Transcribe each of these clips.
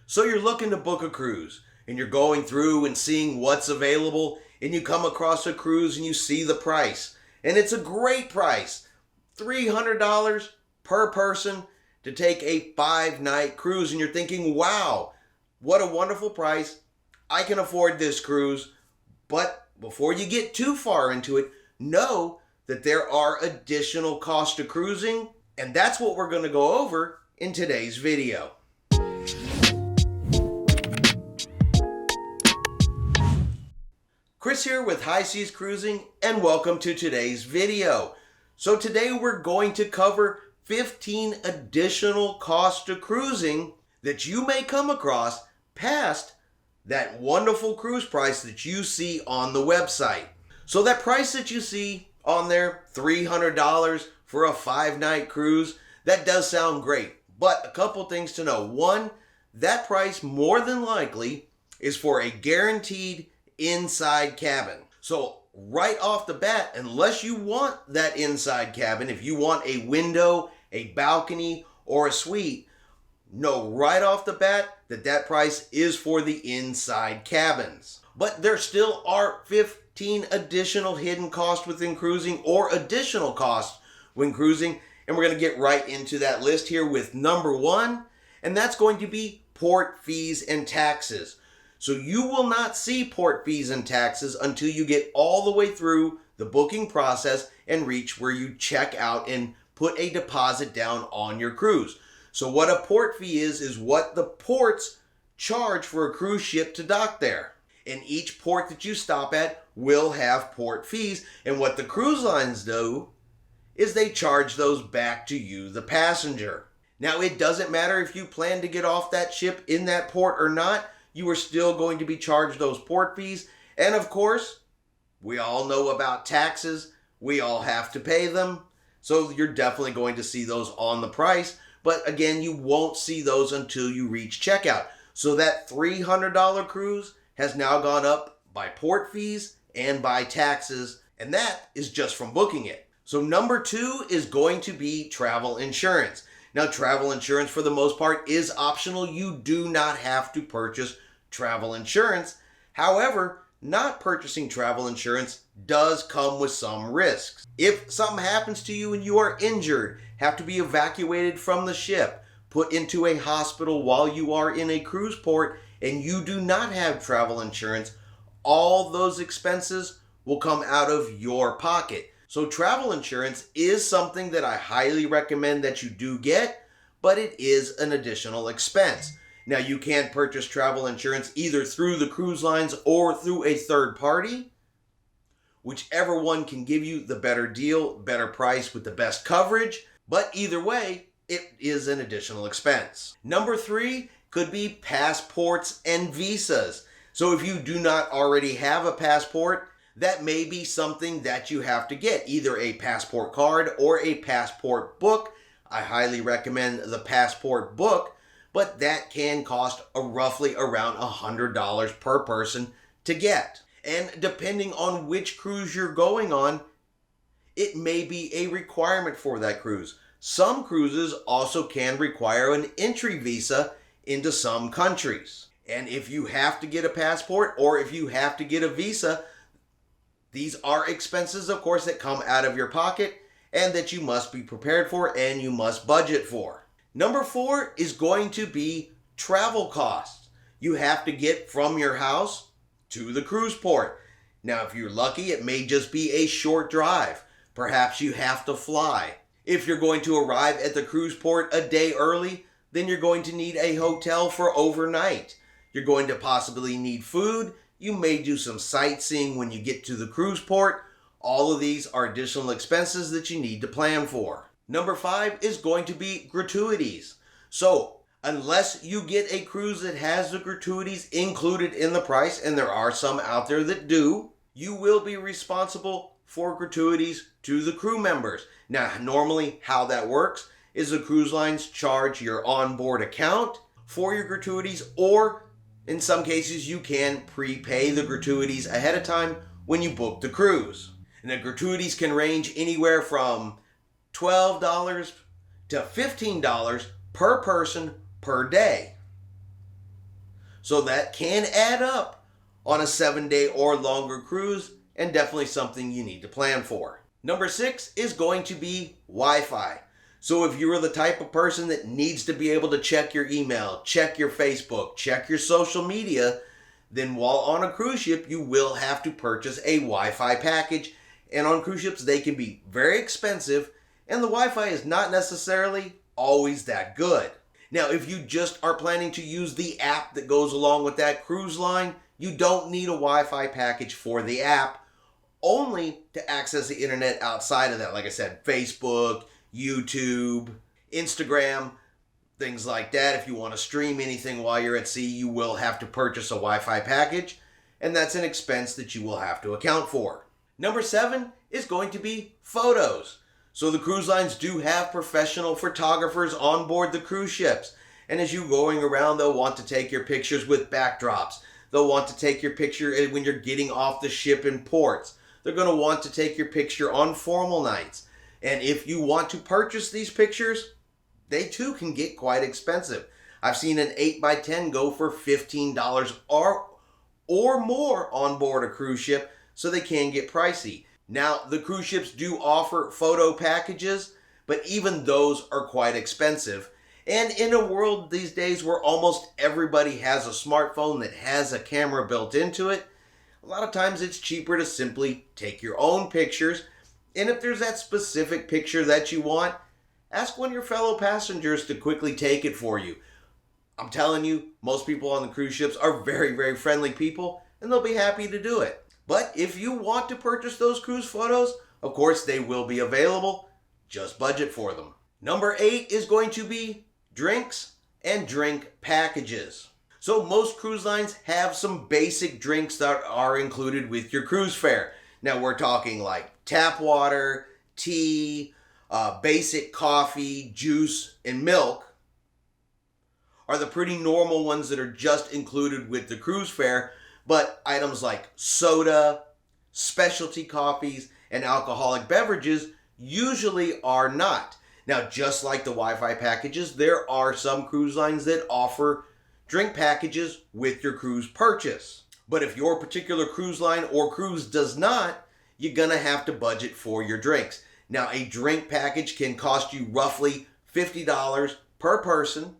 So you're looking to book a cruise and you're going through and seeing what's available, and you come across a cruise and you see the price. And it's a great price, $300 per person to take a 5-night cruise. And you're thinking, wow, what a wonderful price. I can afford this cruise. But before you get too far into it, know that there are additional costs to cruising. And that's what we're going to go over in today's video. Chris here with High Seas Cruising, and welcome to today's video. So today we're going to cover 15 additional costs to cruising that you may come across past that wonderful cruise price that you see on the website. So that price that you see on there, $300 for a 5-night cruise, that does sound great. But a couple things to know. One, that price more than likely is for a guaranteed inside cabin. So right off the bat, unless you want that inside cabin, if you want a window, a balcony, or a suite, know right off the bat that that price is for the inside cabins. But there still are 15 additional hidden costs within cruising, or additional costs when cruising, and we're going to get right into that list here with number 1, and that's going to be port fees and taxes. So you will not see port fees and taxes until you get all the way through the booking process and reach where you check out and put a deposit down on your cruise. So what a port fee is what the ports charge for a cruise ship to dock there. And each port that you stop at will have port fees. And what the cruise lines do is they charge those back to you, the passenger. Now, it doesn't matter if you plan to get off that ship in that port or not. You are still going to be charged those port fees. And of course, we all know about taxes. We all have to pay them. So you're definitely going to see those on the price. But again, you won't see those until you reach checkout. So that $300 cruise has now gone up by port fees and by taxes. And that is just from booking it. So number 2 is going to be travel insurance. Now, travel insurance for the most part is optional. You do not have to purchase travel insurance. However, not purchasing travel insurance does come with some risks. If something happens to you and you are injured, have to be evacuated from the ship, put into a hospital while you are in a cruise port, and you do not have travel insurance, all those expenses will come out of your pocket. So travel insurance is something that I highly recommend that you do get, but it is an additional expense. Now, you can purchase travel insurance either through the cruise lines or through a third party. Whichever one can give you the better deal, better price with the best coverage. But either way, it is an additional expense. Number 3 could be passports and visas. So if you do not already have a passport, that may be something that you have to get, either a passport card or a passport book. I highly recommend the passport book, but that can cost roughly around $100 per person to get. And depending on which cruise you're going on, it may be a requirement for that cruise. Some cruises also can require an entry visa into some countries. And if you have to get a passport or if you have to get a visa, these are expenses, of course, that come out of your pocket and that you must be prepared for and you must budget for. Number 4 is going to be travel costs. You have to get from your house to the cruise port. Now, if you're lucky, it may just be a short drive. Perhaps you have to fly. If you're going to arrive at the cruise port a day early, then you're going to need a hotel for overnight. You're going to possibly need food. You may do some sightseeing when you get to the cruise port. All of these are additional expenses that you need to plan for. Number 5 is going to be gratuities. So, unless you get a cruise that has the gratuities included in the price, and there are some out there that do, you will be responsible for gratuities to the crew members. Now, normally how that works is the cruise lines charge your onboard account for your gratuities, or in some cases you can prepay the gratuities ahead of time when you book the cruise. And the gratuities can range anywhere from $12 to $15 per person per day. So that can add up on a 7-day or longer cruise, and definitely something you need to plan for. Number 6 is going to be Wi-Fi. So if you're the type of person that needs to be able to check your email, check your Facebook, check your social media, then while on a cruise ship, you will have to purchase a Wi-Fi package. And on cruise ships, they can be very expensive, and the Wi-Fi is not necessarily always that good. Now, if you just are planning to use the app that goes along with that cruise line, you don't need a Wi-Fi package for the app, only to access the internet outside of that. Like I said, Facebook, YouTube, Instagram, things like that. If you want to stream anything while you're at sea, you will have to purchase a Wi-Fi package, and that's an expense that you will have to account for. Number 7 is going to be photos. So the cruise lines do have professional photographers on board the cruise ships. And as you're going around, they'll want to take your pictures with backdrops. They'll want to take your picture when you're getting off the ship in ports. They're going to want to take your picture on formal nights. And if you want to purchase these pictures, they too can get quite expensive. I've seen an 8x10 go for $15 or more on board a cruise ship, so they can get pricey. Now, the cruise ships do offer photo packages, but even those are quite expensive. And in a world these days where almost everybody has a smartphone that has a camera built into it, a lot of times it's cheaper to simply take your own pictures. And if there's that specific picture that you want, ask one of your fellow passengers to quickly take it for you. I'm telling you, most people on the cruise ships are very, very friendly people, and they'll be happy to do it. But if you want to purchase those cruise photos, of course they will be available. Just budget for them. Number 8 is going to be drinks and drink packages. So most cruise lines have some basic drinks that are included with your cruise fare. Now we're talking like tap water, tea, basic coffee, juice, and milk are the pretty normal ones that are just included with the cruise fare. But items like soda, specialty coffees, and alcoholic beverages usually are not. Now, just like the Wi-Fi packages, there are some cruise lines that offer drink packages with your cruise purchase. But if your particular cruise line or cruise does not, you're going to have to budget for your drinks. Now, a drink package can cost you roughly $50 per person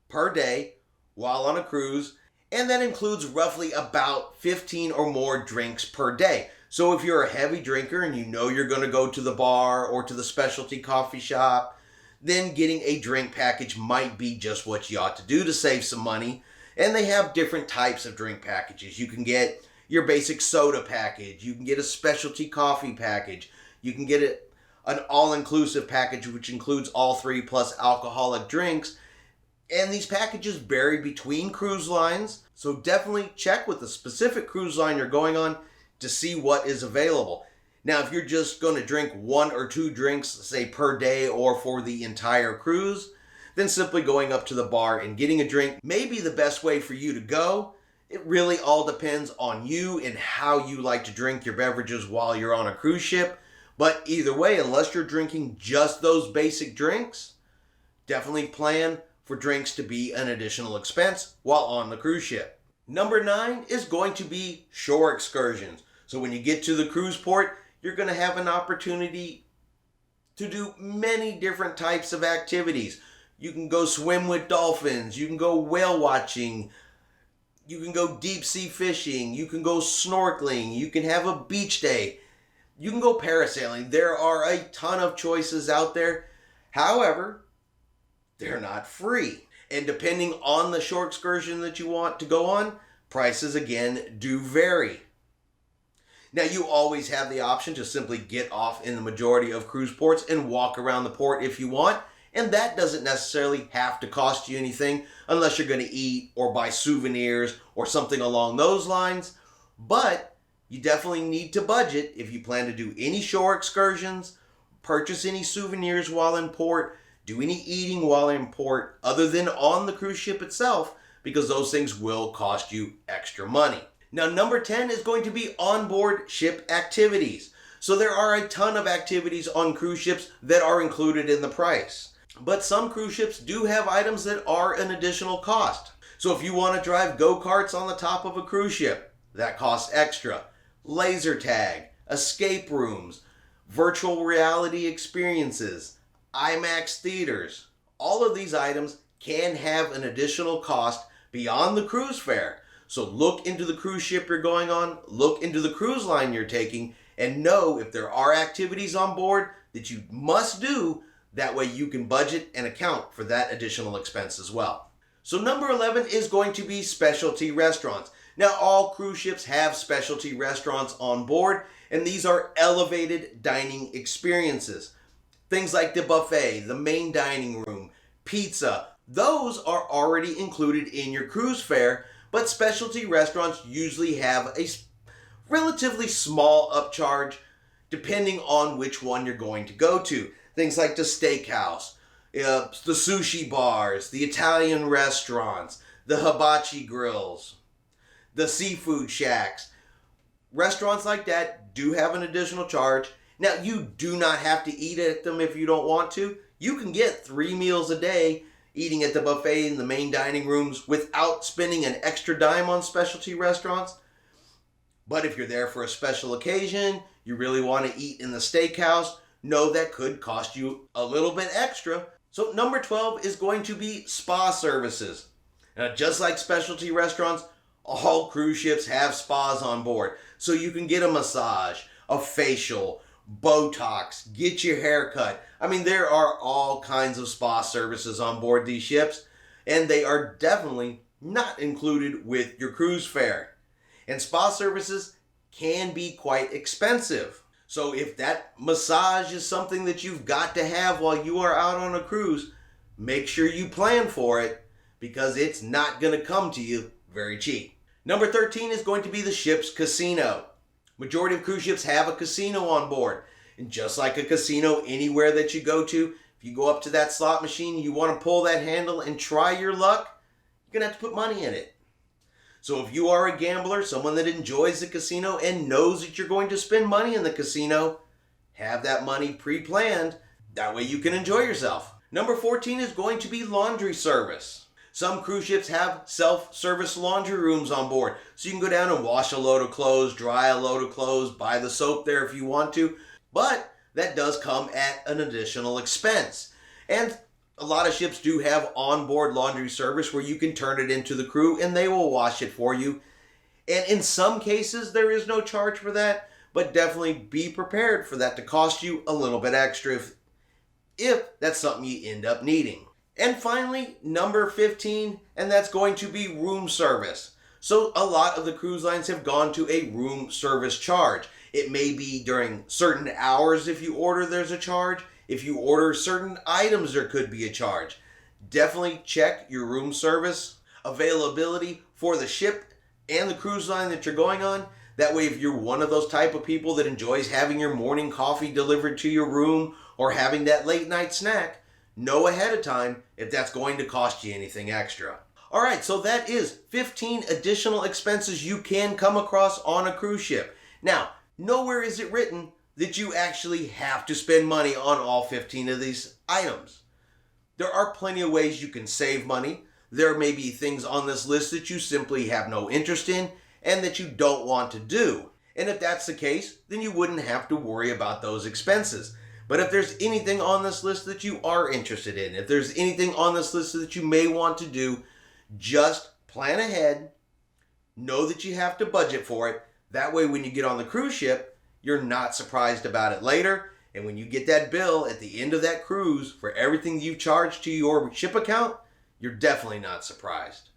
per day while on a cruise, and that includes roughly about 15 or more drinks per day. So if you're a heavy drinker and you know you're going to go to the bar or to the specialty coffee shop, then getting a drink package might be just what you ought to do to save some money. And they have different types of drink packages. You can get your basic soda package. You can get a specialty coffee package. You can get an all-inclusive package, which includes all 3 plus alcoholic drinks. And these packages vary between cruise lines, so definitely check with the specific cruise line you're going on to see what is available. Now, if you're just going to drink 1 or 2 drinks, say per day or for the entire cruise, then simply going up to the bar and getting a drink may be the best way for you to go. It really all depends on you and how you like to drink your beverages while you're on a cruise ship. But either way, unless you're drinking just those basic drinks, definitely plan for drinks to be an additional expense while on the cruise ship. Number 9 is going to be shore excursions. So when you get to the cruise port, you're going to have an opportunity to do many different types of activities. You can go swim with dolphins, you can go whale watching, you can go deep sea fishing, you can go snorkeling, you can have a beach day, you can go parasailing. There are a ton of choices out there. However, they're not free. And depending on the shore excursion that you want to go on, prices again do vary. Now, you always have the option to simply get off in the majority of cruise ports and walk around the port if you want. And that doesn't necessarily have to cost you anything unless you're going to eat or buy souvenirs or something along those lines. But you definitely need to budget if you plan to do any shore excursions, purchase any souvenirs while in port, do any eating while in port other than on the cruise ship itself, because those things will cost you extra money. Now, number 10 is going to be onboard ship activities. So there are a ton of activities on cruise ships that are included in the price. But some cruise ships do have items that are an additional cost. So if you want to drive go-karts on the top of a cruise ship, that costs extra. Laser tag, escape rooms, virtual reality experiences, IMAX theaters, all of these items can have an additional cost beyond the cruise fare. So look into the cruise ship you're going on, look into the cruise line you're taking, and know if there are activities on board that you must do. That way you can budget and account for that additional expense as well. So number 11 is going to be specialty restaurants. Now all cruise ships have specialty restaurants on board, and these are elevated dining experiences. Things like the buffet, the main dining room, pizza, those are already included in your cruise fare, but specialty restaurants usually have a relatively small upcharge depending on which one you're going to go to. Things like the steakhouse, the sushi bars, the Italian restaurants, the hibachi grills, the seafood shacks. Restaurants like that do have an additional charge. Now, you do not have to eat at them if you don't want to. You can get 3 meals a day eating at the buffet in the main dining rooms without spending an extra dime on specialty restaurants. But if you're there for a special occasion, you really want to eat in the steakhouse, know that could cost you a little bit extra. So number 12 is going to be spa services. Now, just like specialty restaurants, all cruise ships have spas on board. So you can get a massage, a facial, Botox, get your hair cut. I mean, there are all kinds of spa services on board these ships, and they are definitely not included with your cruise fare. And spa services can be quite expensive. So if that massage is something that you've got to have while you are out on a cruise, make sure you plan for it, because it's not going to come to you very cheap. Number 13 is going to be the ship's casino. Majority of cruise ships have a casino on board. And just like a casino anywhere that you go to, if you go up to that slot machine, you want to pull that handle and try your luck, you're going to have to put money in it. So if you are a gambler, someone that enjoys the casino and knows that you're going to spend money in the casino, have that money pre-planned. That way you can enjoy yourself. Number 14 is going to be laundry service. Some cruise ships have self-service laundry rooms on board. So you can go down and wash a load of clothes, dry a load of clothes, buy the soap there if you want to. But that does come at an additional expense. And a lot of ships do have onboard laundry service where you can turn it into the crew and they will wash it for you. And in some cases, there is no charge for that, but definitely be prepared for that to cost you a little bit extra if that's something you end up needing. And finally, number 15, and that's going to be room service. So a lot of the cruise lines have gone to a room service charge. It may be during certain hours if you order, there's a charge. If you order certain items, there could be a charge. Definitely check your room service availability for the ship and the cruise line that you're going on. That way, if you're one of those type of people that enjoys having your morning coffee delivered to your room or having that late night snack, know ahead of time if that's going to cost you anything extra. All right, so that is 15 additional expenses you can come across on a cruise ship. Now, nowhere is it written that you actually have to spend money on all 15 of these items. There are plenty of ways you can save money. There may be things on this list that you simply have no interest in and that you don't want to do. And if that's the case, then you wouldn't have to worry about those expenses. But if there's anything on this list that you are interested in, if there's anything on this list that you may want to do, just plan ahead, know that you have to budget for it. That way when you get on the cruise ship, you're not surprised about it later. And when you get that bill at the end of that cruise for everything you've charged to your ship account, you're definitely not surprised.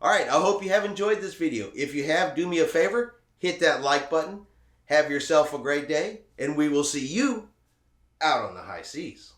All right, I hope you have enjoyed this video. If you have, do me a favor, hit that like button. Have yourself a great day, and we will see you out on the high seas.